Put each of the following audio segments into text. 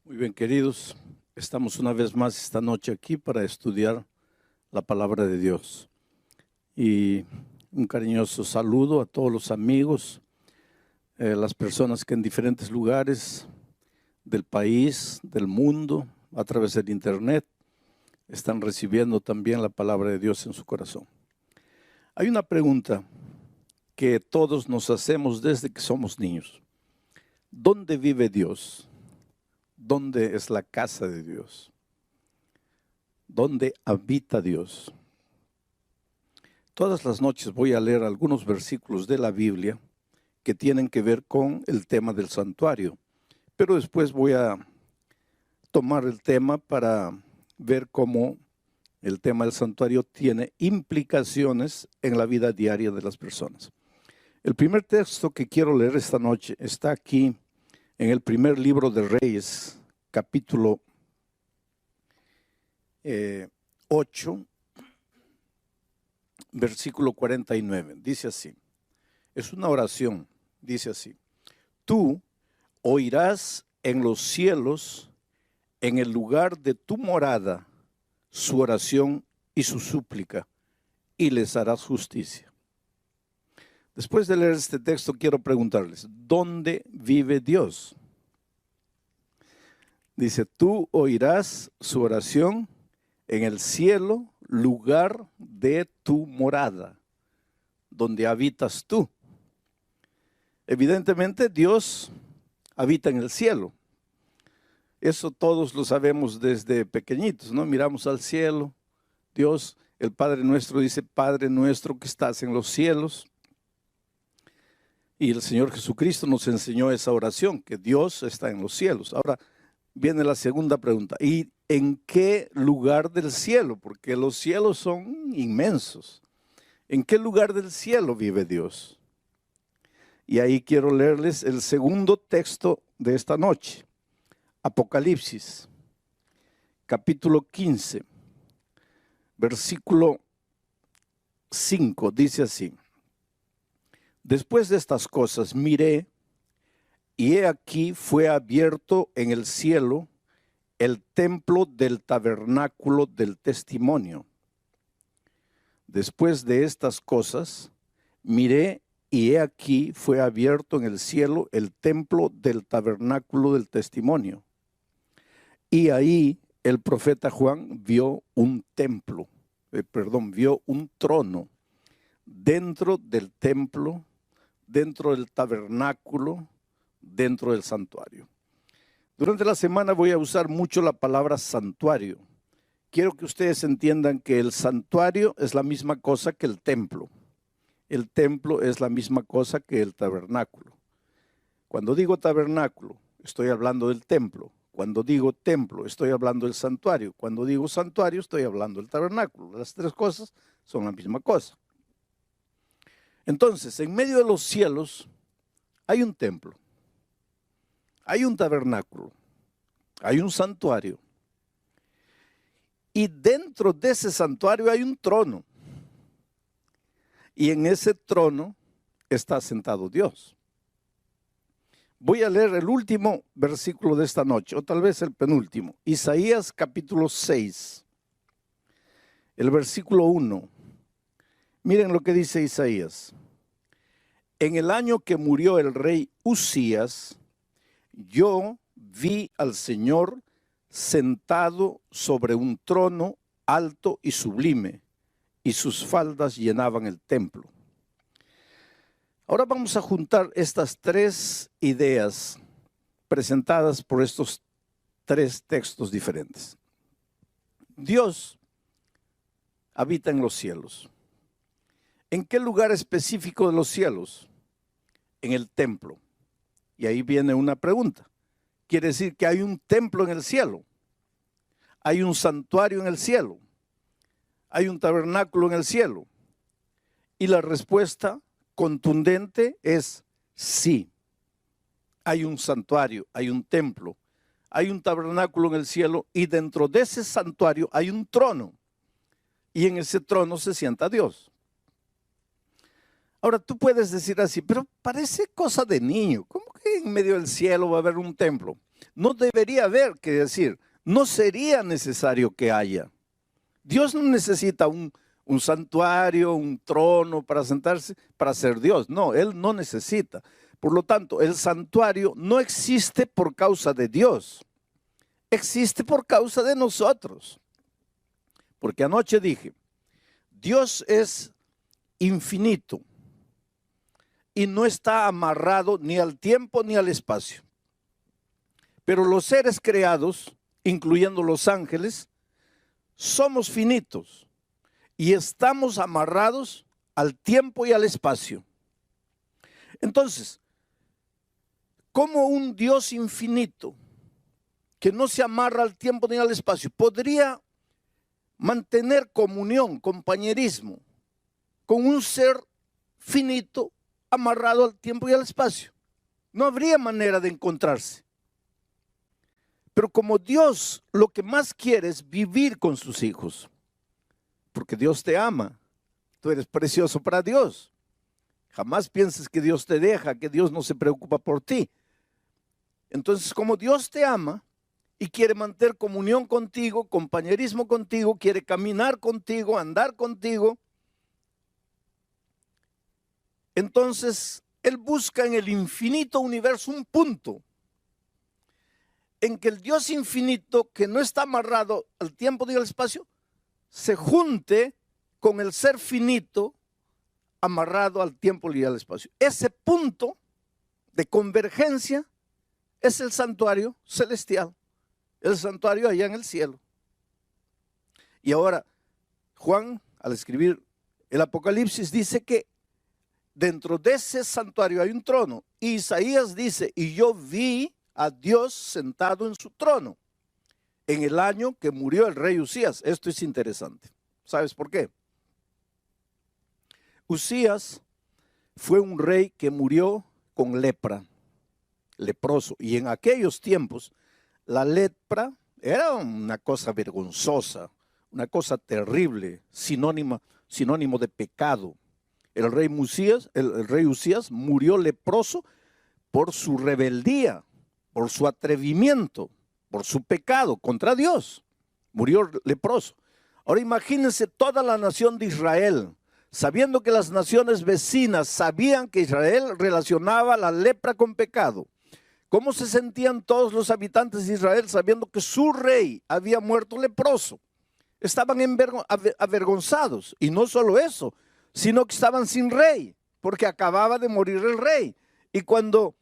Muy bien, queridos, estamos una vez más esta noche aquí para estudiar la palabra de Dios. Y un cariñoso saludo a todos los amigos, las personas que en diferentes lugares del país, del mundo, a través del internet, están recibiendo también la palabra de Dios en su corazón. Hay una pregunta que todos nos hacemos desde que somos niños. ¿Dónde vive Dios? ¿Dónde es la casa de Dios? ¿Dónde habita Dios? Todas las noches voy a leer algunos versículos de la Biblia que tienen que ver con el tema del santuario, pero después voy a tomar el tema para ver cómo el tema del santuario tiene implicaciones en la vida diaria de las personas. El primer texto que quiero leer esta noche está aquí en el primer libro de Reyes, capítulo 8, versículo 49. Dice así, es una oración, dice así: Tú oirás en los cielos, en el lugar de tu morada, su oración y su súplica, y les harás justicia. Después de leer este texto, quiero preguntarles, ¿dónde vive Dios? Dice, tú oirás su oración en el cielo, lugar de tu morada, donde habitas tú. Evidentemente, Dios habita en el cielo. Eso todos lo sabemos desde pequeñitos, ¿no? Miramos al cielo, Dios, el Padre nuestro dice, Padre nuestro que estás en los cielos. Y el Señor Jesucristo nos enseñó esa oración, que Dios está en los cielos. Ahora viene la segunda pregunta. ¿Y en qué lugar del cielo? Porque los cielos son inmensos. ¿En qué lugar del cielo vive Dios? Y ahí quiero leerles el segundo texto de esta noche. Apocalipsis, capítulo 15, versículo 5, dice así. Después de estas cosas miré, y he aquí fue abierto en el cielo el templo del tabernáculo del testimonio. Después de estas cosas miré, y he aquí fue abierto en el cielo el templo del tabernáculo del testimonio. Y ahí el profeta Juan vio un trono dentro del templo, dentro del tabernáculo, dentro del santuario. Durante la semana voy a usar mucho la palabra santuario. Quiero que ustedes entiendan que el santuario es la misma cosa que el templo. El templo es la misma cosa que el tabernáculo. Cuando digo tabernáculo, estoy hablando del templo. Cuando digo templo, estoy hablando del santuario. Cuando digo santuario, estoy hablando del tabernáculo. Las tres cosas son la misma cosa. Entonces, en medio de los cielos hay un templo, hay un tabernáculo, hay un santuario. Y dentro de ese santuario hay un trono. Y en ese trono está sentado Dios. Voy a leer el último versículo de esta noche, o tal vez el penúltimo. Isaías capítulo 6, el versículo 1. Miren lo que dice Isaías. En el año que murió el rey Uzías, yo vi al Señor sentado sobre un trono alto y sublime, y sus faldas llenaban el templo. Ahora vamos a juntar estas tres ideas presentadas por estos tres textos diferentes. Dios habita en los cielos. ¿En qué lugar específico de los cielos? En el templo. Y ahí viene una pregunta. Quiere decir que hay un templo en el cielo. Hay un santuario en el cielo. Hay un tabernáculo en el cielo. Y la respuesta contundente es sí. Hay un santuario, hay un templo, hay un tabernáculo en el cielo y dentro de ese santuario hay un trono. Y en ese trono se sienta Dios. Ahora tú puedes decir así, pero parece cosa de niño. ¿Cómo que en medio del cielo va a haber un templo? no debería haber que decir, no sería necesario que haya. Dios no necesita un santuario, un trono para sentarse, para ser Dios. No, Él no necesita. Por lo tanto, el santuario no existe por causa de Dios. Existe por causa de nosotros. Porque anoche dije, Dios es infinito y no está amarrado ni al tiempo ni al espacio. Pero los seres creados, incluyendo los ángeles, somos finitos y estamos amarrados al tiempo y al espacio. Entonces, ¿cómo un Dios infinito que no se amarra al tiempo ni al espacio podría mantener comunión, compañerismo con un ser finito amarrado al tiempo y al espacio? No habría manera de encontrarse. Pero como Dios lo que más quiere es vivir con sus hijos, porque Dios te ama, tú eres precioso para Dios. Jamás pienses que Dios te deja, que Dios no se preocupa por ti. Entonces, como Dios te ama y quiere mantener comunión contigo, compañerismo contigo, quiere caminar contigo, andar contigo, entonces Él busca en el infinito universo un punto en que el Dios infinito, que no está amarrado al tiempo ni al espacio, se junte con el ser finito amarrado al tiempo y al espacio. Ese punto de convergencia es el santuario celestial, el santuario allá en el cielo. Y ahora, Juan, al escribir el Apocalipsis, dice que dentro de ese santuario hay un trono. Y Isaías dice, y yo vi a Dios sentado en su trono en el año que murió el rey Usías. Esto es interesante. ¿Sabes por qué? Usías fue un rey que murió con lepra, leproso. Y en aquellos tiempos la lepra era una cosa vergonzosa, una cosa terrible, sinónimo de pecado. El rey Usías murió leproso por su rebeldía, por su atrevimiento, por su pecado contra Dios. Murió leproso. Ahora imagínense toda la nación de Israel, sabiendo que las naciones vecinas sabían que Israel relacionaba la lepra con pecado. ¿Cómo se sentían todos los habitantes de Israel sabiendo que su rey había muerto leproso? Estaban avergonzados. Y no solo eso, sino que estaban sin rey, porque acababa de morir el rey. Y cuando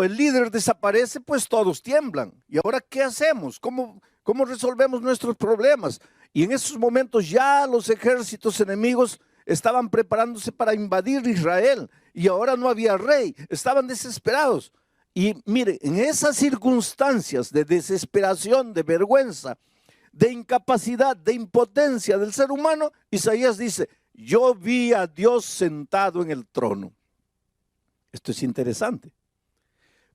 el líder desaparece, pues todos tiemblan. ¿Y ahora qué hacemos? ¿Cómo resolvemos nuestros problemas? Y en esos momentos ya los ejércitos enemigos estaban preparándose para invadir Israel. Y ahora no había rey. Estaban desesperados. Y mire, en esas circunstancias de desesperación, de vergüenza, de incapacidad, de impotencia del ser humano, Isaías dice, yo vi a Dios sentado en el trono. Esto es interesante.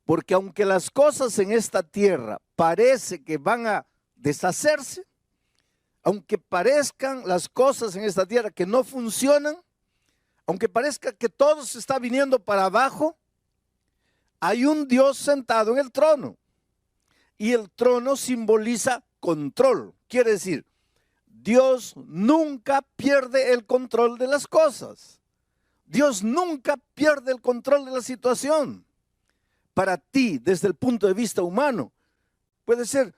Porque aunque las cosas en esta tierra parece que van a deshacerse, aunque parezcan las cosas en esta tierra que no funcionan, aunque parezca que todo se está viniendo para abajo, hay un Dios sentado en el trono. Y el trono simboliza control. Quiere decir, Dios nunca pierde el control de las cosas. Dios nunca pierde el control de la situación. Para ti, desde el punto de vista humano, puede ser,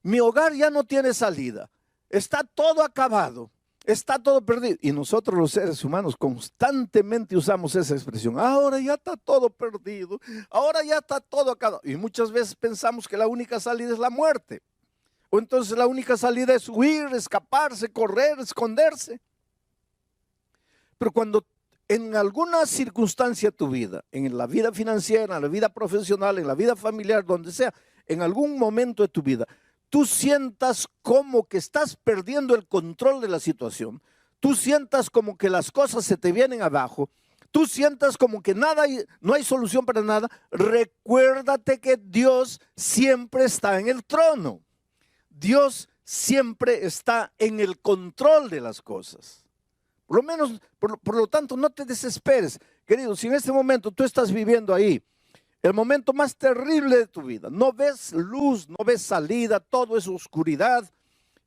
mi hogar ya no tiene salida, está todo acabado, está todo perdido. Y nosotros los seres humanos constantemente usamos esa expresión, ahora ya está todo perdido, ahora ya está todo acabado. Y muchas veces pensamos que la única salida es la muerte. O entonces la única salida es huir, escaparse, correr, esconderse. Pero cuando en alguna circunstancia de tu vida, en la vida financiera, en la vida profesional, en la vida familiar, donde sea, en algún momento de tu vida, tú sientas como que estás perdiendo el control de la situación, tú sientas como que las cosas se te vienen abajo, tú sientas como que no hay solución para nada, recuérdate que Dios siempre está en el trono. Dios siempre está en el control de las cosas. Por lo tanto, no te desesperes. Querido, si en este momento tú estás viviendo ahí el momento más terrible de tu vida. No ves luz, no ves salida, todo es oscuridad.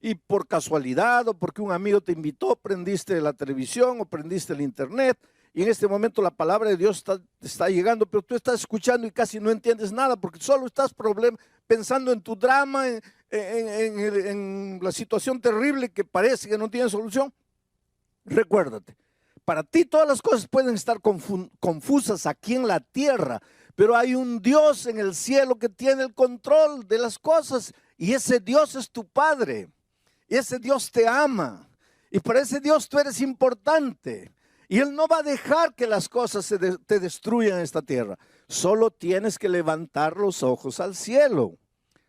Y por casualidad o porque un amigo te invitó, prendiste la televisión o prendiste el internet. Y en este momento la palabra de Dios está llegando, pero tú estás escuchando y casi no entiendes nada porque solo estás pensando en tu drama, en la situación terrible que parece que no tiene solución. Recuérdate, para ti todas las cosas pueden estar confusas aquí en la tierra, pero hay un Dios en el cielo que tiene el control de las cosas y ese Dios es tu Padre. Y ese Dios te ama y para ese Dios tú eres importante. Y Él no va a dejar que las cosas te destruyan en esta tierra. Solo tienes que levantar los ojos al cielo.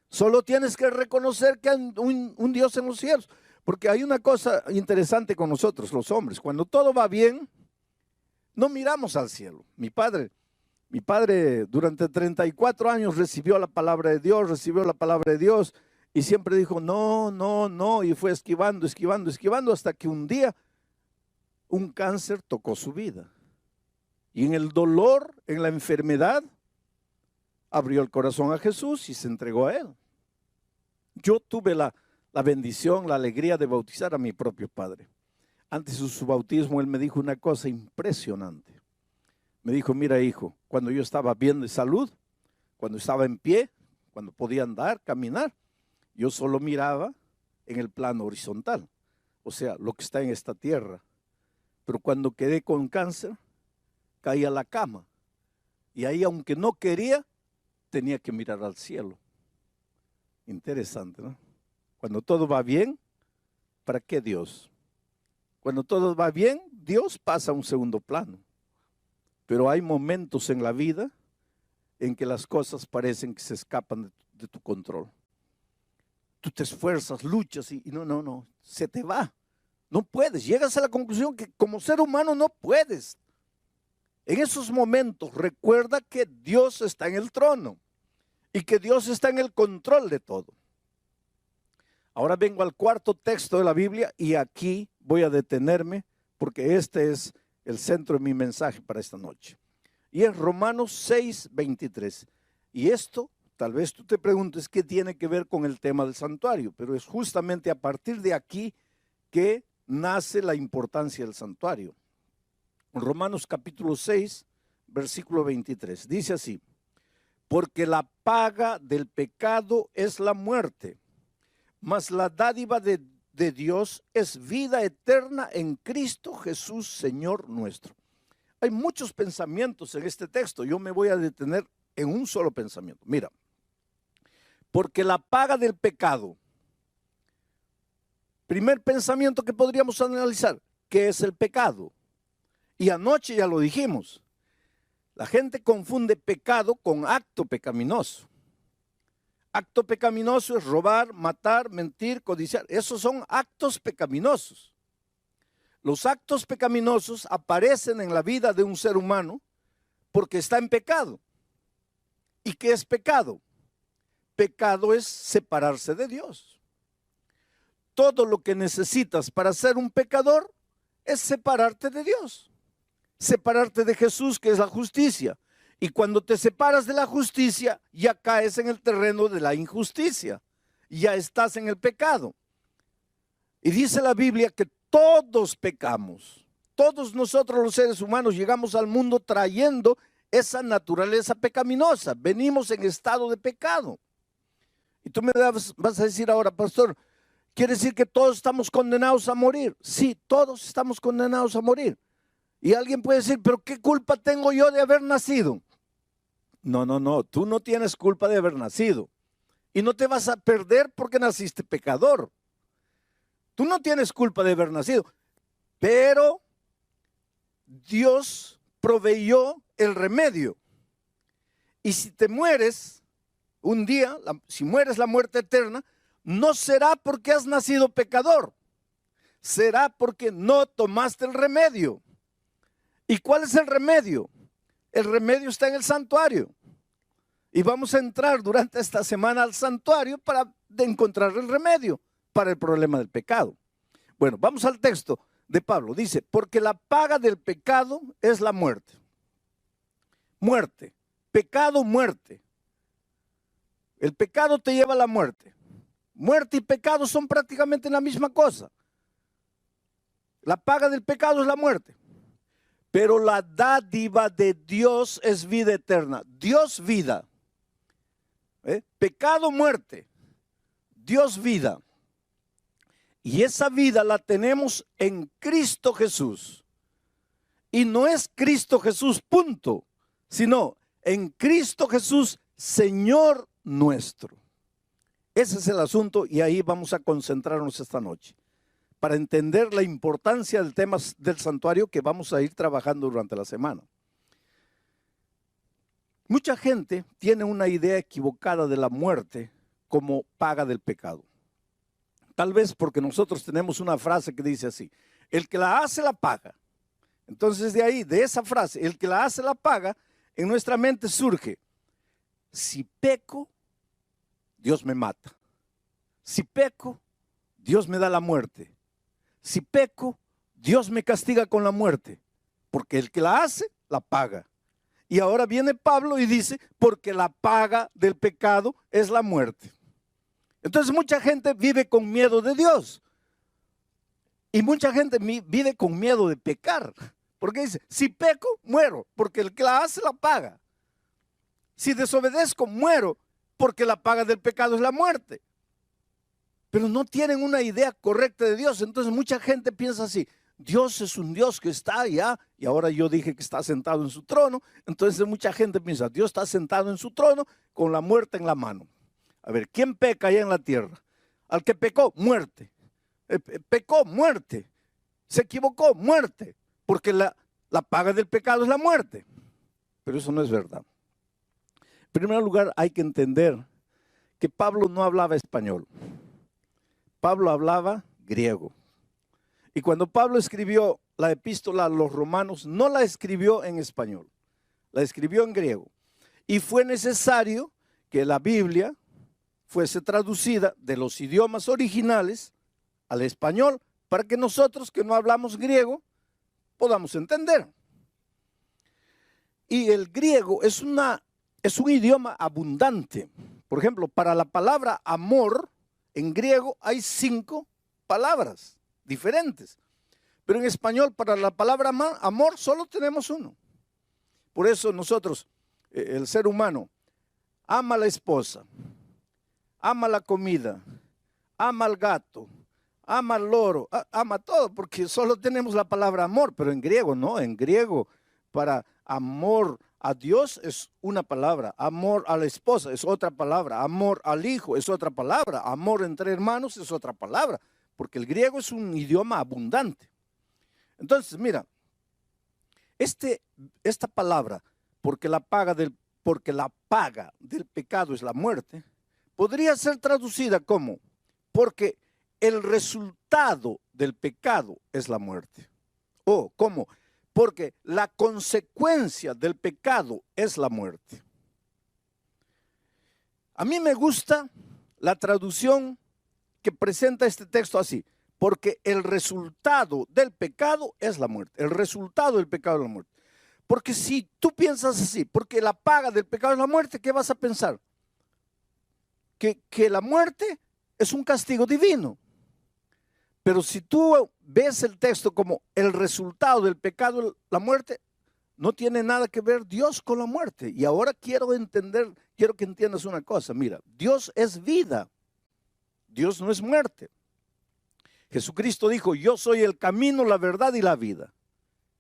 Solo tienes que reconocer que hay un Dios en los cielos. Porque hay una cosa interesante con nosotros, los hombres. Cuando todo va bien, no miramos al cielo. Mi padre durante 34 años recibió la palabra de Dios, y siempre dijo, no, no, no, y fue esquivando, hasta que un día un cáncer tocó su vida. Y en el dolor, en la enfermedad, abrió el corazón a Jesús y se entregó a Él. Yo tuve la bendición, la alegría de bautizar a mi propio padre. Antes de su bautismo, él me dijo una cosa impresionante. Me dijo, mira hijo, cuando yo estaba bien de salud, cuando estaba en pie, cuando podía andar, caminar, yo solo miraba en el plano horizontal, o sea, lo que está en esta tierra. Pero cuando quedé con cáncer, caí a la cama. Y ahí, aunque no quería, tenía que mirar al cielo. Interesante, ¿no? Cuando todo va bien, ¿para qué Dios? Cuando todo va bien, Dios pasa a un segundo plano. Pero hay momentos en la vida en que las cosas parecen que se escapan de tu control. Tú te esfuerzas, luchas y no, se te va. No puedes, llegas a la conclusión que como ser humano no puedes. En esos momentos recuerda que Dios está en el trono y que Dios está en el control de todo. Ahora vengo al cuarto texto de la Biblia y aquí voy a detenerme porque este es el centro de mi mensaje para esta noche. Y es Romanos 6:23. Y esto, tal vez tú te preguntes qué tiene que ver con el tema del santuario, pero es justamente a partir de aquí que nace la importancia del santuario. Romanos capítulo 6, versículo 23. Dice así, porque la paga del pecado es la muerte, mas la dádiva de Dios es vida eterna en Cristo Jesús, Señor nuestro. Hay muchos pensamientos en este texto. Yo me voy a detener en un solo pensamiento. Mira, porque la paga del pecado. Primer pensamiento que podríamos analizar, ¿qué es el pecado? Y anoche ya lo dijimos. La gente confunde pecado con acto pecaminoso. Acto pecaminoso es robar, matar, mentir, codiciar. Esos son actos pecaminosos. Los actos pecaminosos aparecen en la vida de un ser humano porque está en pecado. ¿Y qué es pecado? Pecado es separarse de Dios. Todo lo que necesitas para ser un pecador es separarte de Dios. Separarte de Jesús, que es la justicia. Y cuando te separas de la justicia, ya caes en el terreno de la injusticia. Ya estás en el pecado. Y dice la Biblia que todos pecamos. Todos nosotros los seres humanos llegamos al mundo trayendo esa naturaleza pecaminosa. Venimos en estado de pecado. Y tú me vas a decir ahora, pastor, ¿quiere decir que todos estamos condenados a morir? Sí, todos estamos condenados a morir. Y alguien puede decir, pero ¿qué culpa tengo yo de haber nacido? No, tú no tienes culpa de haber nacido. Y no te vas a perder porque naciste pecador. Tú no tienes culpa de haber nacido. Pero Dios proveyó el remedio. Y si te mueres un día, si mueres la muerte eterna, no será porque has nacido pecador. Será porque no tomaste el remedio. ¿Y cuál es el remedio? El remedio está en el santuario. Y vamos a entrar durante esta semana al santuario para encontrar el remedio para el problema del pecado. Bueno, vamos al texto de Pablo. Dice, porque la paga del pecado es la muerte. Muerte. Pecado, muerte. El pecado te lleva a la muerte. Muerte y pecado son prácticamente la misma cosa. La paga del pecado es la muerte. Pero la dádiva de Dios es vida eterna. Dios, vida. Pecado, muerte. Dios, vida. Y esa vida la tenemos en Cristo Jesús. Y no es Cristo Jesús, punto, sino en Cristo Jesús, Señor nuestro. Ese es el asunto y ahí vamos a concentrarnos esta noche para entender la importancia del tema del santuario que vamos a ir trabajando durante la semana. Mucha gente tiene una idea equivocada de la muerte como paga del pecado. Tal vez porque nosotros tenemos una frase que dice así: el que la hace la paga. Entonces de ahí, de esa frase, el que la hace la paga, en nuestra mente surge: si peco, Dios me mata. Si peco, Dios me da la muerte. Si peco, Dios me castiga con la muerte. Porque el que la hace, la paga. Y ahora viene Pablo y dice: porque la paga del pecado es la muerte. Entonces mucha gente vive con miedo de Dios. Y mucha gente vive con miedo de pecar. Porque dice: si peco, muero. Porque el que la hace, la paga. Si desobedezco, muero. Porque la paga del pecado es la muerte. Pero no tienen una idea correcta de Dios. Entonces mucha gente piensa así: Dios es un Dios que está allá, y ahora yo dije que está sentado en su trono. Entonces mucha gente piensa: Dios está sentado en su trono con la muerte en la mano. A ver, ¿quién peca allá en la tierra? Al que pecó, muerte. Pecó, muerte. Se equivocó, muerte. Porque la paga del pecado es la muerte. Pero eso no es verdad. En primer lugar, hay que entender que Pablo no hablaba español. Pablo hablaba griego. Y cuando Pablo escribió la epístola a los romanos, no la escribió en español, la escribió en griego. Y fue necesario que la Biblia fuese traducida de los idiomas originales al español para que nosotros que no hablamos griego podamos entender. Y el griego es un idioma abundante. Por ejemplo, para la palabra amor, en griego hay 5 palabras diferentes. Pero en español, para la palabra amor, solo tenemos 1. Por eso nosotros, el ser humano, ama a la esposa, ama la comida, ama al gato, ama al loro, ama todo, porque solo tenemos la palabra amor. Pero en griego no, en griego para amor a Dios es una palabra, amor a la esposa es otra palabra, amor al hijo es otra palabra, amor entre hermanos es otra palabra, porque el griego es un idioma abundante. Entonces, mira, esta palabra, porque la paga del pecado es la muerte, podría ser traducida como: porque el resultado del pecado es la muerte. O como: porque la consecuencia del pecado es la muerte. A mí me gusta la traducción que presenta este texto así: porque el resultado del pecado es la muerte. El resultado del pecado es la muerte. Porque si tú piensas así, porque la paga del pecado es la muerte, ¿qué vas a pensar? Que la muerte es un castigo divino. Pero si tú ves el texto como el resultado del pecado, la muerte, no tiene nada que ver Dios con la muerte. Y ahora quiero que entiendas una cosa. Mira, Dios es vida. Dios no es muerte. Jesucristo dijo: yo soy el camino, la verdad y la vida.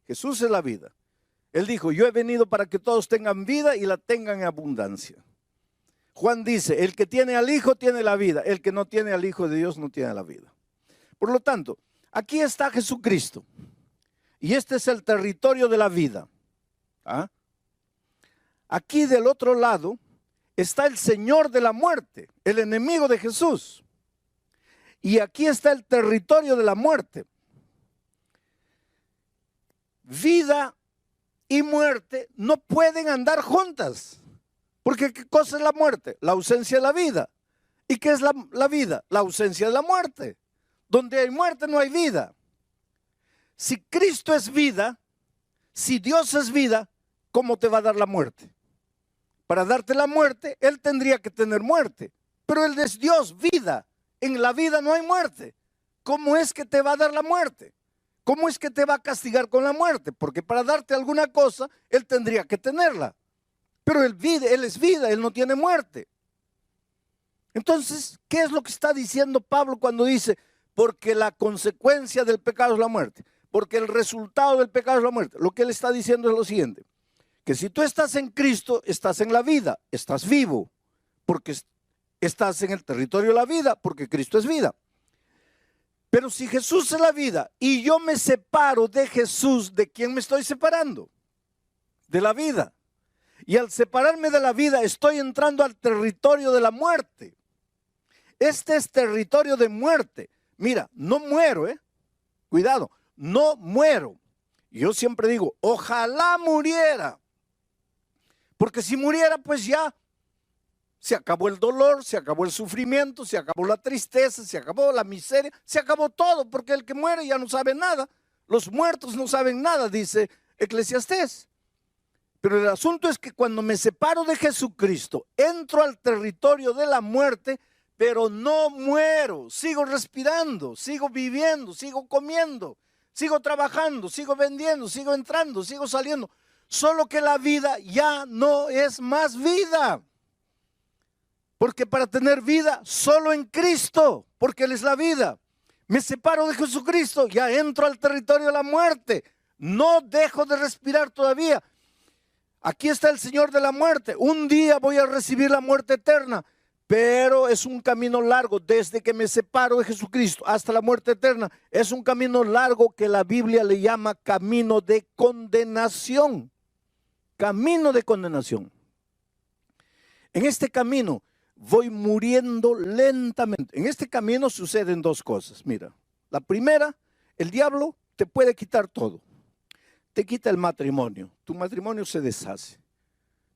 Jesús es la vida. Él dijo: yo he venido para que todos tengan vida y la tengan en abundancia. Juan dice: el que tiene al Hijo tiene la vida. El que no tiene al Hijo de Dios no tiene la vida. Por lo tanto, aquí está Jesucristo. Y este es el territorio de la vida. ¿Ah? Aquí del otro lado está el Señor de la muerte, el enemigo de Jesús. Y aquí está el territorio de la muerte. Vida y muerte no pueden andar juntas. Porque ¿qué cosa es la muerte? La ausencia de la vida. ¿Y qué es la vida? La ausencia de la muerte. Donde hay muerte no hay vida. Si Cristo es vida, si Dios es vida, ¿cómo te va a dar la muerte? para darte la muerte, Él tendría que tener muerte. Pero Él es Dios, vida. En la vida no hay muerte. ¿Cómo es que te va a dar la muerte? ¿Cómo es que te va a castigar con la muerte? Porque para darte alguna cosa, Él tendría que tenerla. Pero Él es vida, Él no tiene muerte. Entonces, ¿qué es lo que está diciendo Pablo cuando dice, porque la consecuencia del pecado es la muerte? Porque el resultado del pecado es la muerte. Lo que Él está diciendo es lo siguiente, que si tú estás en Cristo, estás en la vida, estás vivo, porque estás en el territorio de la vida, porque Cristo es vida. Pero si Jesús es la vida y yo me separo de Jesús, ¿de quién me estoy separando? De la vida. Y al separarme de la vida estoy entrando al territorio de la muerte. Este es territorio de muerte. Mira, no muero, cuidado, no muero. Yo siempre digo, ojalá muriera. Porque si muriera, pues ya se acabó el dolor, se acabó el sufrimiento, se acabó la tristeza, se acabó la miseria, se acabó todo, porque el que muere ya no sabe nada. Los muertos no saben nada, dice Eclesiastés. Pero el asunto es que cuando me separo de Jesucristo, entro al territorio de la muerte, pero no muero, sigo respirando, sigo viviendo, sigo comiendo, sigo trabajando, sigo vendiendo, sigo entrando, sigo saliendo. Solo que la vida ya no es más vida. Porque para tener vida, solo en Cristo, porque Él es la vida. Me separo de Jesucristo, ya entro al territorio de la muerte. No dejo de respirar todavía. Aquí está el Señor de la muerte. Un día voy a recibir la muerte eterna, pero es un camino largo. Desde que me separo de Jesucristo hasta la muerte eterna, es un camino largo que la Biblia le llama camino de condenación. Camino de condenación. En este camino voy muriendo lentamente. En este camino suceden dos cosas. Mira, la primera, el diablo te puede quitar todo. Te quita el matrimonio, tu matrimonio se deshace.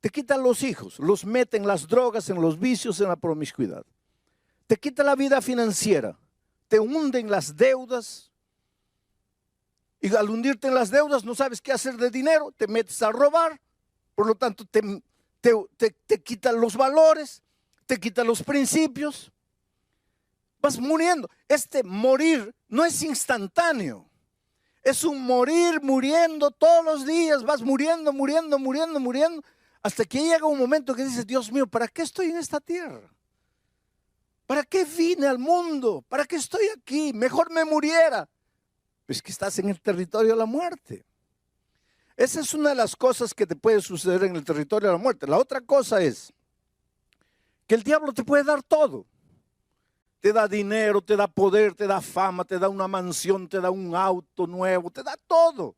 Te quita los hijos, los mete en las drogas, en los vicios, en la promiscuidad. Te quita la vida financiera, te hunde en las deudas. Y al hundirte en las deudas no sabes qué hacer de dinero, te metes a robar. Por lo tanto te quitan los valores, te quitan los principios. Vas muriendo. Este morir no es instantáneo. Es un morir, muriendo todos los días. Vas muriendo, muriendo, muriendo, muriendo. Hasta que llega un momento que dices, Dios mío, ¿para qué estoy en esta tierra? ¿Para qué vine al mundo? ¿Para qué estoy aquí? Mejor me muriera. Pues que estás en el territorio de la muerte. Esa es una de las cosas que te puede suceder en el territorio de la muerte. La otra cosa es que el diablo te puede dar todo. Te da dinero, te da poder, te da fama, te da una mansión, te da un auto nuevo, te da todo.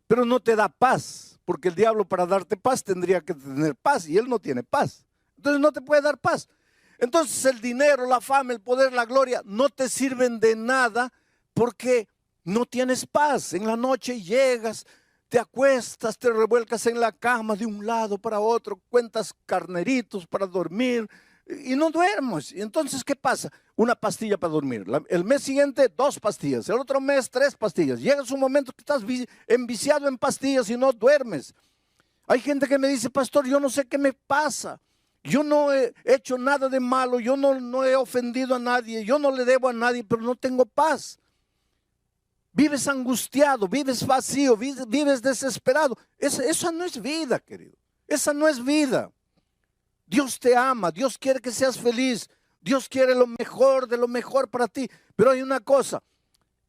Pero no te da paz, porque el diablo para darte paz tendría que tener paz y él no tiene paz. Entonces no te puede dar paz. Entonces el dinero, la fama, el poder, la gloria no te sirven de nada porque no tienes paz. En la noche llegas, te acuestas, te revuelcas en la cama de un lado para otro, cuentas carneritos para dormir y no duermes. Y entonces, ¿qué pasa? Una pastilla para dormir. El mes siguiente, 2 pastillas. El otro mes, 3 pastillas. Llegas un momento que estás enviciado en pastillas y no duermes. Hay gente que me dice, pastor, yo no sé qué me pasa. Yo no he hecho nada de malo. Yo no he ofendido a nadie. Yo no le debo a nadie, pero no tengo paz. Vives angustiado, vives vacío, vives desesperado. Esa no es vida, querido. Esa no es vida. Dios te ama, Dios quiere que seas feliz. Dios quiere lo mejor de lo mejor para ti. Pero hay una cosa,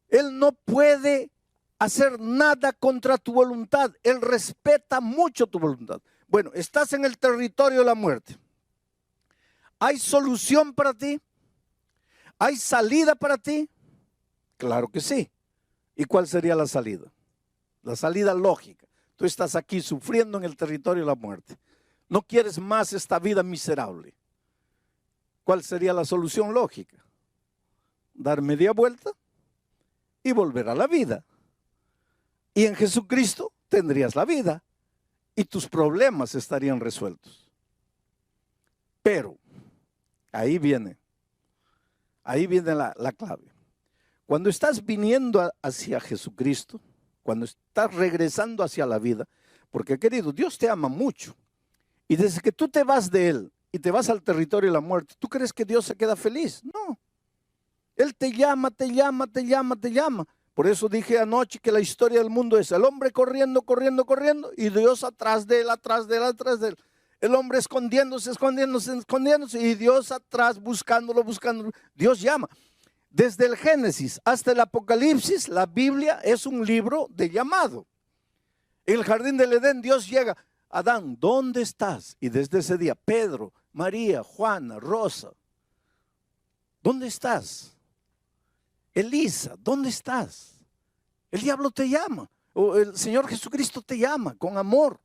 Él no puede hacer nada contra tu voluntad. Él respeta mucho tu voluntad. Bueno, estás en el territorio de la muerte. ¿Hay solución para ti? ¿Hay salida para ti? Claro que sí. ¿Y cuál sería la salida? La salida lógica. Tú estás aquí sufriendo en el territorio de la muerte. No quieres más esta vida miserable. ¿Cuál sería la solución lógica? Dar media vuelta y volver a la vida. Y en Jesucristo tendrías la vida y tus problemas estarían resueltos. Pero ahí viene la clave. Cuando estás viniendo hacia Jesucristo, cuando estás regresando hacia la vida, porque querido, Dios te ama mucho. Y desde que tú te vas de Él y te vas al territorio de la muerte, ¿tú crees que Dios se queda feliz? No. Él te llama, te llama, te llama, te llama. Por eso dije anoche que la historia del mundo es el hombre corriendo, corriendo, corriendo, y Dios atrás de él, atrás de él, atrás de él. El hombre escondiéndose, escondiéndose, escondiéndose, y Dios atrás buscándolo, buscándolo. Dios llama. Desde el Génesis hasta el Apocalipsis, la Biblia es un libro de llamado. En el jardín del Edén, Dios llega. Adán, ¿dónde estás? Y desde ese día, Pedro, María, Juana, Rosa, ¿dónde estás? Elisa, ¿dónde estás? El diablo te llama, o el Señor Jesucristo te llama con amor,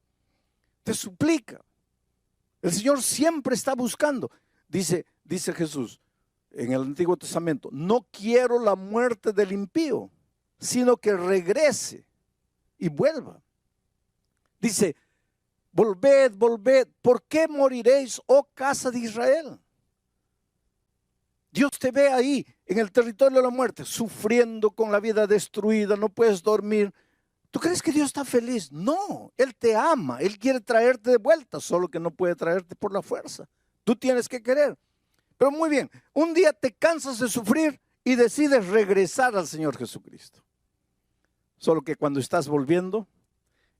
te suplica. El Señor siempre está buscando. Dice Jesús en el Antiguo Testamento, no quiero la muerte del impío, sino que regrese y vuelva. Dice, volved, volved, ¿por qué moriréis, oh casa de Israel? Dios te ve ahí en el territorio de la muerte, sufriendo con la vida destruida, no puedes dormir. ¿Tú crees que Dios está feliz? No, Él te ama, Él quiere traerte de vuelta, solo que no puede traerte por la fuerza. Tú tienes que querer. Pero muy bien, un día te cansas de sufrir y decides regresar al Señor Jesucristo. Solo que cuando estás volviendo,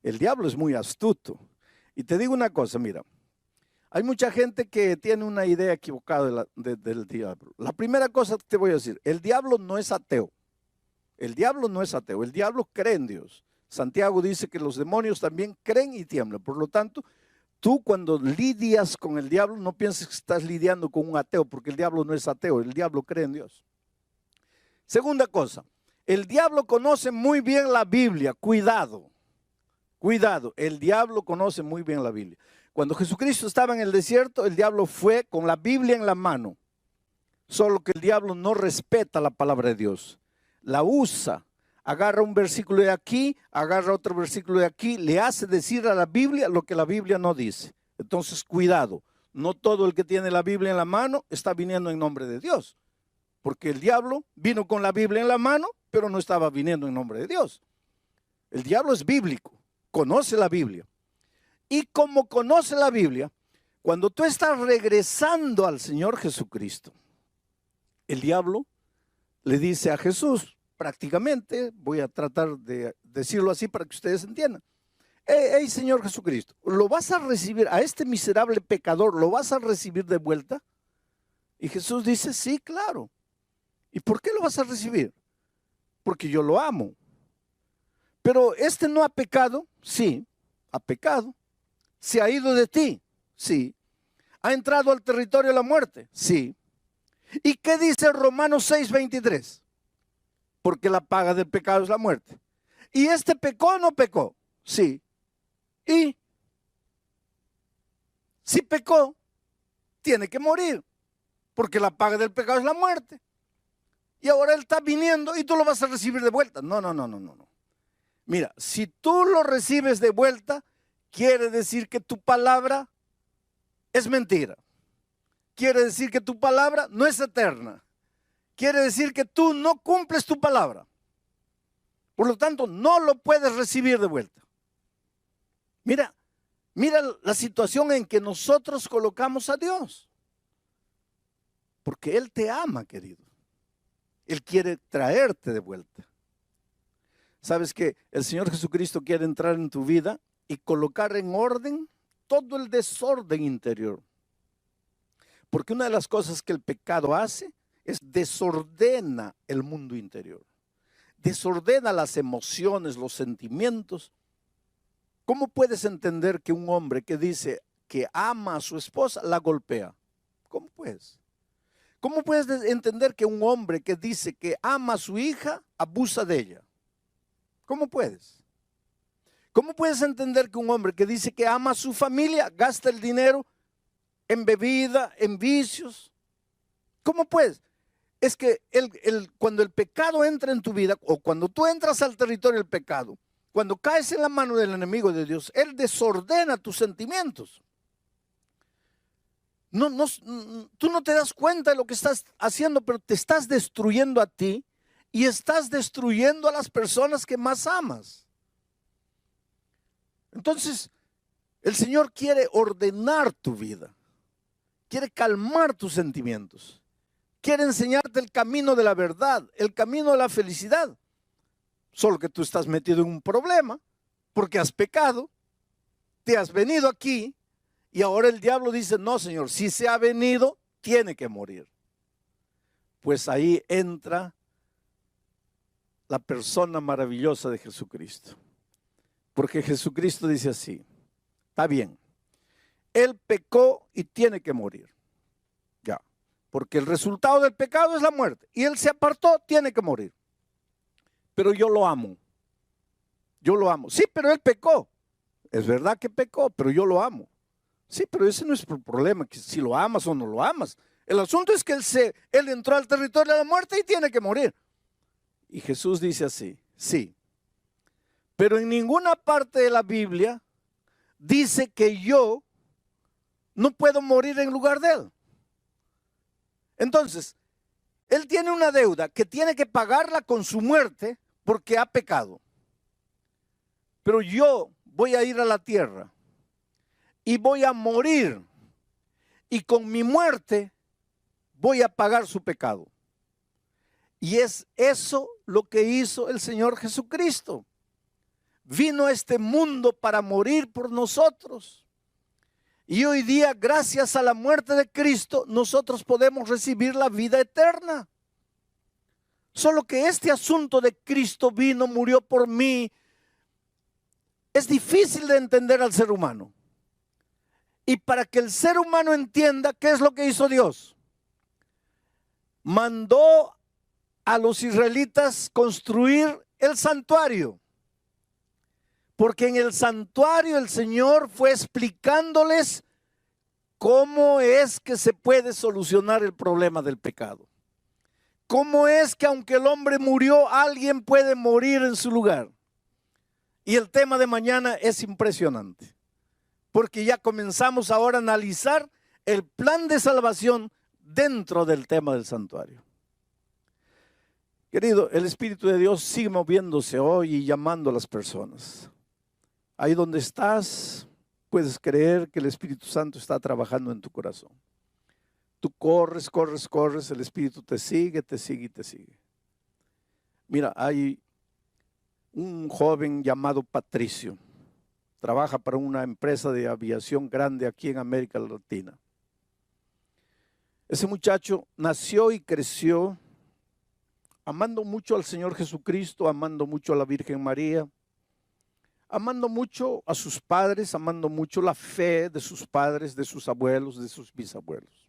el diablo es muy astuto. Y te digo una cosa, mira. Hay mucha gente que tiene una idea equivocada del diablo. La primera cosa que te voy a decir, el diablo no es ateo. El diablo no es ateo, el diablo cree en Dios. Santiago dice que los demonios también creen y tiemblan. Por lo tanto, tú cuando lidias con el diablo, no pienses que estás lidiando con un ateo, porque el diablo no es ateo, el diablo cree en Dios. Segunda cosa, el diablo conoce muy bien la Biblia. Cuidado, cuidado, el diablo conoce muy bien la Biblia. Cuando Jesucristo estaba en el desierto, el diablo fue con la Biblia en la mano. Solo que el diablo no respeta la palabra de Dios. La usa. Agarra un versículo de aquí, agarra otro versículo de aquí, le hace decir a la Biblia lo que la Biblia no dice. Entonces, cuidado. No todo el que tiene la Biblia en la mano está viniendo en nombre de Dios. Porque el diablo vino con la Biblia en la mano, pero no estaba viniendo en nombre de Dios. El diablo es bíblico. Conoce la Biblia. Y como conoce la Biblia, cuando tú estás regresando al Señor Jesucristo, el diablo le dice a Jesús, prácticamente, voy a tratar de decirlo así para que ustedes entiendan. Hey, Señor Jesucristo, ¿lo vas a recibir a este miserable pecador? ¿Lo vas a recibir de vuelta? Y Jesús dice, sí, claro. ¿Y por qué lo vas a recibir? Porque yo lo amo. Pero este no ha pecado, sí, ha pecado. ¿Se ha ido de ti? Sí. ¿Ha entrado al territorio de la muerte? Sí. ¿Y qué dice Romanos 6:23? Porque la paga del pecado es la muerte. ¿Y este pecó o no pecó? Sí. ¿Y? Si pecó, tiene que morir. Porque la paga del pecado es la muerte. Y ahora él está viniendo y tú lo vas a recibir de vuelta. No. Mira, si tú lo recibes de vuelta, quiere decir que tu palabra es mentira. Quiere decir que tu palabra no es eterna. Quiere decir que tú no cumples tu palabra. Por lo tanto, no lo puedes recibir de vuelta. Mira la situación en que nosotros colocamos a Dios. Porque Él te ama, querido. Él quiere traerte de vuelta. ¿Sabes que el Señor Jesucristo quiere entrar en tu vida y colocar en orden todo el desorden interior? Porque una de las cosas que el pecado hace es desordena el mundo interior. Desordena las emociones, los sentimientos. ¿Cómo puedes entender que un hombre que dice que ama a su esposa la golpea? ¿Cómo puedes? ¿Cómo puedes entender que un hombre que dice que ama a su hija abusa de ella? ¿Cómo puedes? ¿Cómo puedes entender que un hombre que dice que ama a su familia gasta el dinero en bebida, en vicios? ¿Cómo puedes? Es que cuando el pecado entra en tu vida, o cuando tú entras al territorio del pecado, cuando caes en la mano del enemigo de Dios, Él desordena tus sentimientos. Tú no te das cuenta de lo que estás haciendo, pero te estás destruyendo a ti y estás destruyendo a las personas que más amas. Entonces, El Señor quiere ordenar tu vida, quiere calmar tus sentimientos, quiere enseñarte el camino de la verdad, el camino de la felicidad. Solo que tú estás metido en un problema porque has pecado, te has venido aquí y ahora el diablo dice, no, Señor, si se ha venido, tiene que morir. Pues ahí entra la persona maravillosa de Jesucristo. Porque Jesucristo dice así, está bien, Él pecó y tiene que morir. Ya, porque el resultado del pecado es la muerte. Y Él se apartó, tiene que morir. Pero yo lo amo. Yo lo amo. Sí, pero Él pecó. Es verdad que pecó, pero yo lo amo. Sí, pero ese no es el problema, que si lo amas o no lo amas. El asunto es que él entró al territorio de la muerte y tiene que morir. Y Jesús dice así, sí, pero en ninguna parte de la Biblia dice que yo no puedo morir en lugar de Él. Entonces, Él tiene una deuda que tiene que pagarla con su muerte porque ha pecado. Pero yo voy a ir a la tierra y voy a morir y con mi muerte voy a pagar su pecado. Y es eso lo que hizo el Señor Jesucristo. Vino a este mundo para morir por nosotros. Y hoy día, gracias a la muerte de Cristo, nosotros podemos recibir la vida eterna. Solo que este asunto de Cristo vino, murió por mí, es difícil de entender al ser humano. Y para que el ser humano entienda qué es lo que hizo Dios, mandó a los israelitas construir el santuario. Porque en el santuario el Señor fue explicándoles cómo es que se puede solucionar el problema del pecado. Cómo es que aunque el hombre murió, alguien puede morir en su lugar. Y el tema de mañana es impresionante. Porque ya comenzamos ahora a analizar el plan de salvación dentro del tema del santuario. Querido, el Espíritu de Dios sigue moviéndose hoy y llamando a las personas. Ahí donde estás, puedes creer que el Espíritu Santo está trabajando en tu corazón. Tú corres, corres, corres, el Espíritu te sigue, te sigue y te sigue. Mira, hay un joven llamado Patricio. Trabaja para una empresa de aviación grande aquí en América Latina. Ese muchacho nació y creció amando mucho al Señor Jesucristo, amando mucho a la Virgen María, amando mucho a sus padres, amando mucho la fe de sus padres, de sus abuelos, de sus bisabuelos.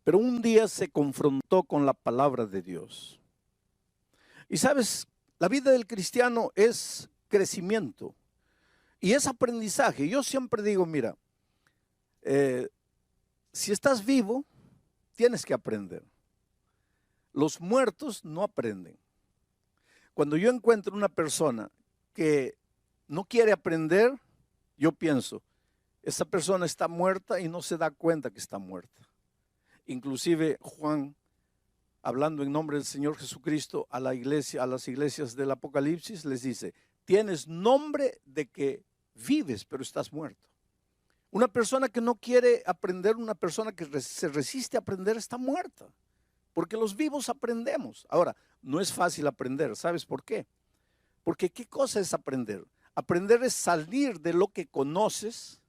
Pero un día se confrontó con la palabra de Dios. Y sabes, la vida del cristiano es crecimiento y es aprendizaje. Yo siempre digo, mira, si estás vivo, tienes que aprender. Los muertos no aprenden. Cuando yo encuentro una persona que no quiere aprender, yo pienso, esa persona está muerta y no se da cuenta que está muerta. Inclusive Juan, hablando en nombre del Señor Jesucristo a la iglesia, a las iglesias del Apocalipsis, les dice, tienes nombre de que vives, pero estás muerto. Una persona que no quiere aprender, una persona que se resiste a aprender, está muerta. Porque los vivos aprendemos. Ahora, no es fácil aprender. ¿Sabes por qué? Porque ¿qué cosa es aprender? Aprender es salir de lo que conoces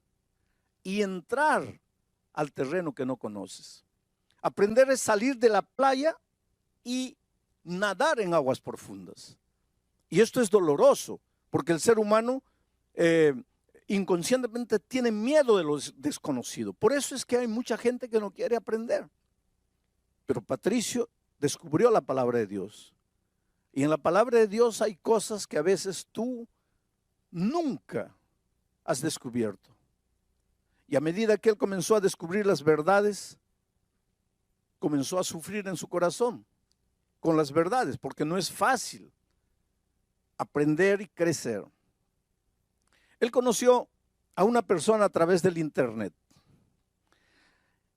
y entrar al terreno que no conoces. Aprender es salir de la playa y nadar en aguas profundas. Y esto es doloroso, porque el ser humano inconscientemente tiene miedo de lo desconocido. Por eso es que hay mucha gente que no quiere aprender. Pero Patricio descubrió la palabra de Dios. Y en la palabra de Dios hay cosas que a veces tú nunca has descubierto. Y a medida que él comenzó a descubrir las verdades, comenzó a sufrir en su corazón con las verdades, porque no es fácil aprender y crecer. Él conoció a una persona a través del internet.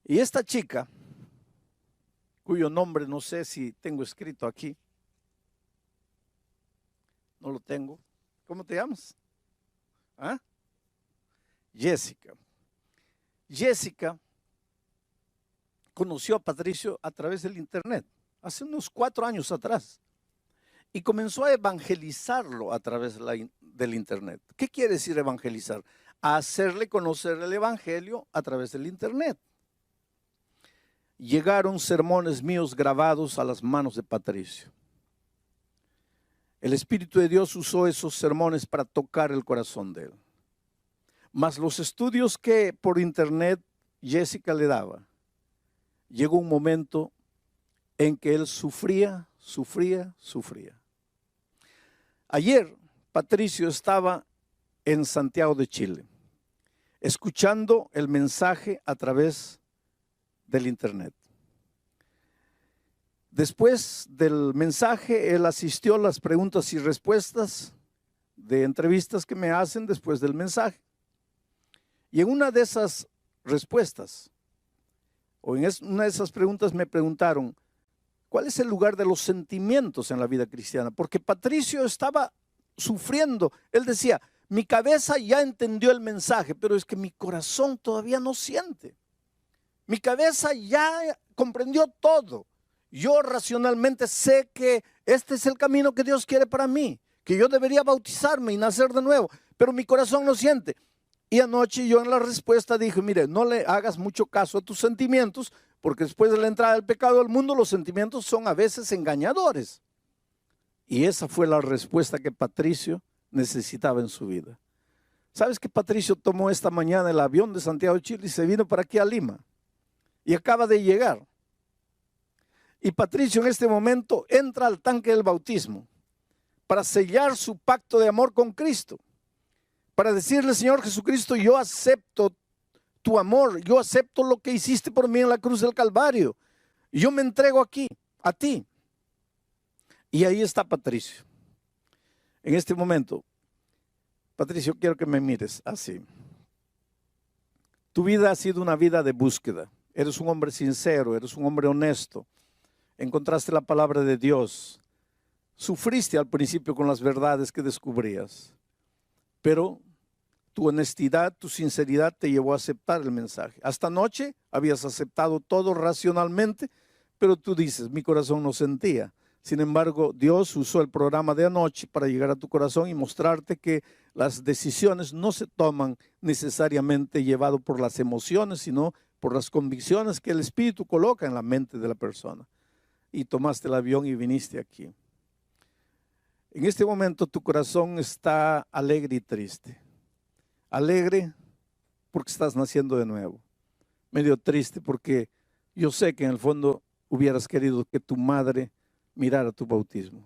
Y esta chica, cuyo nombre no sé si tengo escrito aquí. No lo tengo. ¿Cómo te llamas? ¿Ah? Jessica. Jessica conoció a Patricio a través del internet, hace unos 4 años atrás, y comenzó a evangelizarlo a través del internet. ¿Qué quiere decir evangelizar? A hacerle conocer el evangelio a través del internet. Llegaron sermones míos grabados a las manos de Patricio. El Espíritu de Dios usó esos sermones para tocar el corazón de él. Mas los estudios que por internet Jessica le daba, llegó un momento en que él sufría. Ayer Patricio estaba en Santiago de Chile, escuchando el mensaje a través del internet. Después del mensaje, él asistió a las preguntas y respuestas de entrevistas que me hacen después del mensaje. Y en una de esas respuestas, o en una de esas preguntas me preguntaron, ¿cuál es el lugar de los sentimientos en la vida cristiana? Porque Patricio estaba sufriendo. Él decía, mi cabeza ya entendió el mensaje, pero es que mi corazón todavía no siente. Mi cabeza ya comprendió todo. Yo racionalmente sé que este es el camino que Dios quiere para mí, que yo debería bautizarme y nacer de nuevo, pero mi corazón no siente. Y anoche yo en la respuesta dije, mire, no le hagas mucho caso a tus sentimientos, porque después de la entrada del pecado al mundo, los sentimientos son a veces engañadores. Y esa fue la respuesta que Patricio necesitaba en su vida. ¿Sabes que Patricio tomó esta mañana el avión de Santiago de Chile y se vino para aquí a Lima? Y acaba de llegar. Y Patricio en este momento entra al tanque del bautismo para sellar su pacto de amor con Cristo. Para decirle, Señor Jesucristo, yo acepto tu amor, yo acepto lo que hiciste por mí en la cruz del Calvario. Yo me entrego aquí, a ti. Y ahí está Patricio. En este momento, Patricio, quiero que me mires así. Tu vida ha sido una vida de búsqueda. Eres un hombre sincero, eres un hombre honesto. Encontraste la palabra de Dios. Sufriste al principio con las verdades que descubrías. Pero tu honestidad, tu sinceridad te llevó a aceptar el mensaje. Hasta anoche habías aceptado todo racionalmente, pero tú dices, mi corazón no sentía. Sin embargo, Dios usó el programa de anoche para llegar a tu corazón y mostrarte que las decisiones no se toman necesariamente llevado por las emociones, sino por las convicciones que el Espíritu coloca en la mente de la persona. Y tomaste el avión y viniste aquí. En este momento tu corazón está alegre y triste. Alegre porque estás naciendo de nuevo. Medio triste porque yo sé que en el fondo hubieras querido que tu madre mirara tu bautismo.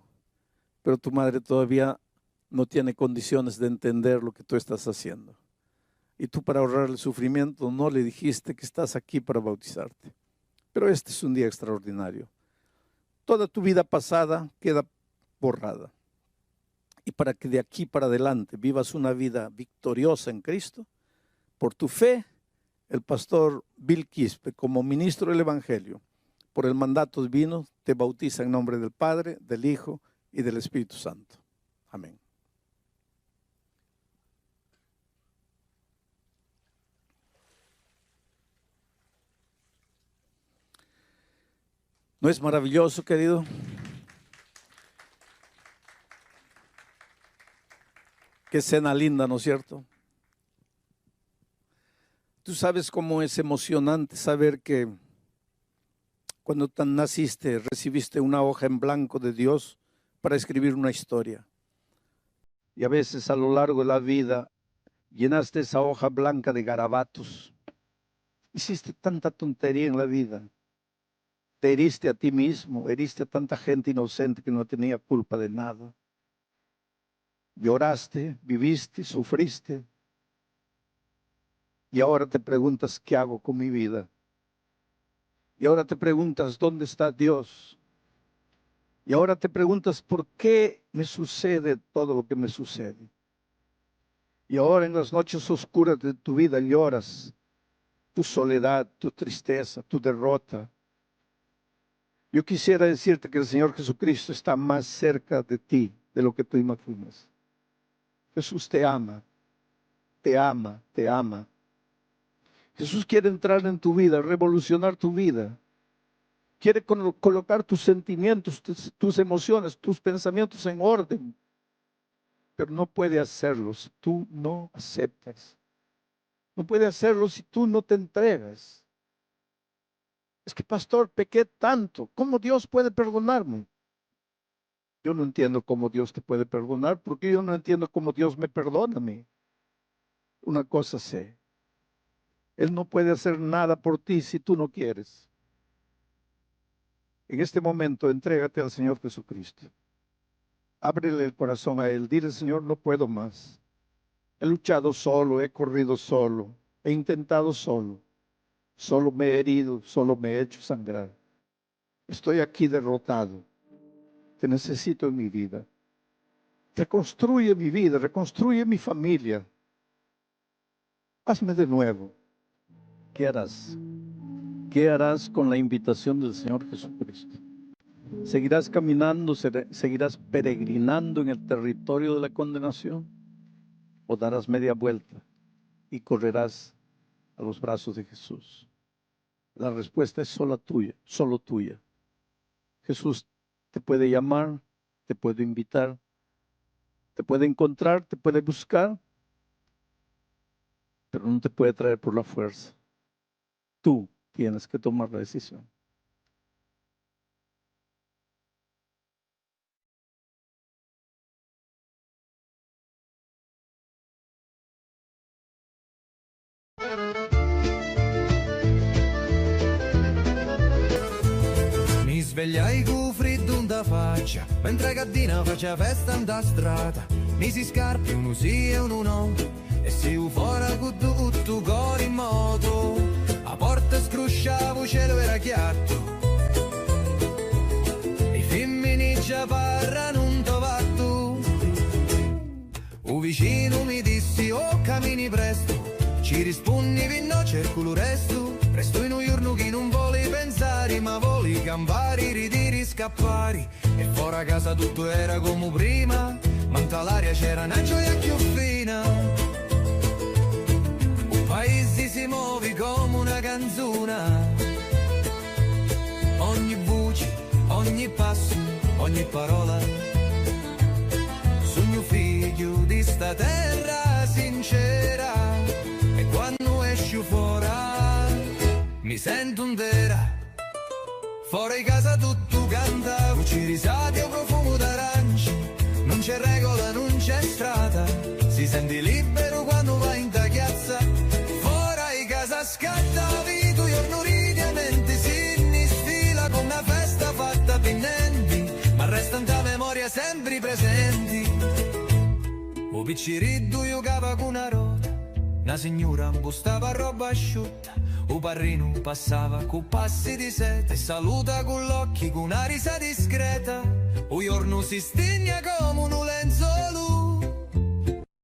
Pero tu madre todavía no tiene condiciones de entender lo que tú estás haciendo. Y tú, para ahorrar el sufrimiento, no le dijiste que estás aquí para bautizarte. Pero este es un día extraordinario. Toda tu vida pasada queda borrada. Y para que de aquí para adelante vivas una vida victoriosa en Cristo, por tu fe, el pastor Bill Quispe, como ministro del Evangelio, por el mandato divino, te bautiza en nombre del Padre, del Hijo y del Espíritu Santo. Amén. ¿No es maravilloso, querido? Qué escena linda, ¿no es cierto? Tú sabes cómo es emocionante saber que cuando naciste recibiste una hoja en blanco de Dios para escribir una historia. Y a veces a lo largo de la vida llenaste esa hoja blanca de garabatos. Hiciste tanta tontería en la vida. Te heriste a ti mismo, heriste a tanta gente inocente que no tenía culpa de nada. Lloraste, viviste, sufriste. Y ahora te preguntas, ¿qué hago con mi vida? Y ahora te preguntas, ¿dónde está Dios? Y ahora te preguntas, ¿por qué me sucede todo lo que me sucede? Y ahora en las noches oscuras de tu vida lloras tu soledad, tu tristeza, tu derrota. Yo quisiera decirte que el Señor Jesucristo está más cerca de ti de lo que tú imaginas. Jesús te ama te ama, te ama. Jesús quiere entrar en tu vida, revolucionar tu vida. Quiere colocar tus sentimientos, tus emociones, tus pensamientos en orden. Pero no puede hacerlo si tú no aceptas. No puede hacerlo si tú no te entregas. Es que, pastor, pequé tanto. ¿Cómo Dios puede perdonarme? Yo no entiendo cómo Dios te puede perdonar, porque yo no entiendo cómo Dios me perdona a mí. Una cosa sé. Él no puede hacer nada por ti si tú no quieres. En este momento, entrégate al Señor Jesucristo. Ábrele el corazón a Él. Dile, Señor, no puedo más. He luchado solo, he corrido solo, he intentado solo. Solo me he herido, solo me he hecho sangrar. Estoy aquí derrotado. Te necesito en mi vida. Reconstruye mi vida, reconstruye mi familia. Hazme de nuevo. ¿Qué harás? ¿Qué harás con la invitación del Señor Jesucristo? ¿Seguirás caminando, seguirás peregrinando en el territorio de la condenación? ¿O darás media vuelta y correrás a los brazos de Jesús? La respuesta es solo tuya, solo tuya. Jesús te puede llamar, te puede invitar, te puede encontrar, te puede buscar, pero no te puede traer por la fuerza. Tú tienes que tomar la decisión. Mi svegliai con freddo in da faccia, mentre caddina faccia festa in da strada. Mi si scarpi uno sì e uno no, e si fuori con tutto cuore in moto. A porta scrusciavo, cielo era chiatto, i femmini già parlano un tovatto. Un vicino mi dissi, oh cammini presto, ci rispondi no cerco lo resto. Presto in un giorno che non vuole pensare, ma vuole campare, ridere, scappare. E fuori a casa tutto era come prima, ma in l'aria c'era una gioia più fina. Un paese si muove come una canzone, ogni voce, ogni passo, ogni parola. Sogno figlio di sta terra sincera, e quando esci fuori mi sento intera. Fuori casa tutto canta, ci risate o profumo d'arancia. Non c'è regola, non c'è strada, si sente libero quando vai in ta chiazza. Fuori casa scatta vita, giorno ridiamente si innistila con una festa fatta pendenti, ma resta in ta memoria sempre presenti. O picciriddu giocava con una rota, una signora impostava roba asciutta. O parrino passava con passi di seta e saluta con l'occhio con una risa discreta. O giorno si stigna come un lenzuolo